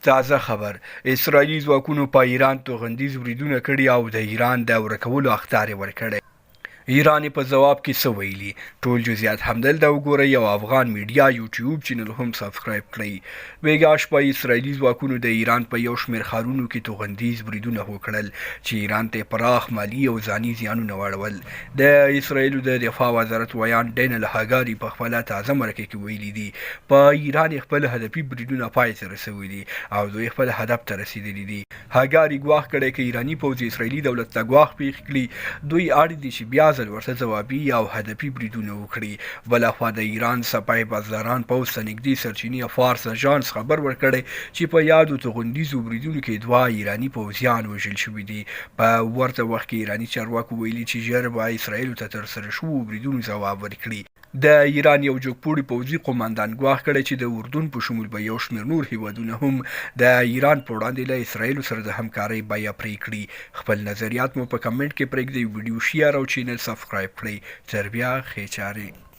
تازه خبر: اسرائیلي ځواکونو په ایران توغندیز بریدونه کړي او د ایران د ورکولو اخطار یې ورکړی. ایران په جواب کې څه ویلي؟ ټول جزئیات همدلته وګورئ او افغان میډیا یوټیوب چینل هم سبسکرایب کړئ. بیګا شپه اسرائیلي ځواکونو د ایران په یو شمېر ښارونو کې توغندیز بریدونه وکړل چې ایران ته پراخ مالي او ځاني زیانونه واړول. د اسرائیلو د دفاع وزارت ویان ډینل هاګاري په خپله تازه مرکه کې ویلي دي په ایران خپل هدفي بریدونه پای ته رسوي دي او دوی خپل هدف ته رسیدلي دي. هاګاري ګواښ کړی که ایراني پوځ اسرائیلي دولت ته ګواښ پیښ کړي دوی اړ دي چې بیا ځل ورته ځوابي او هدفي بریدونه وکړي. بلخوا د ایران سپاه بازداران پوځ ته نږدې سرچینې فارس اژانس خبر ورکړی چې په یادو توغندیزو بریدونو کې 2 ایراني پوځیان وژل شوي دي. په ورته وخت کې ایراني چارواکو ویلي چې ژر به اسرائیلو ته ترسره شوو بریدونو ځواب ورکړي. د ایران یو جګپوړي پوځي قوماندان ګواښ کړی چې د اردن په شمول به یو شمېر نور هیوادونه هم د ایران په وړاندې له اسرائیلو سره د همکارۍ بیه پرې کړي. خپل نظریات مو په کمنټ کې پرېږدئ، ویډیو شیر او چینل سبسکرایب کړئ. تر بیا ښې چارې.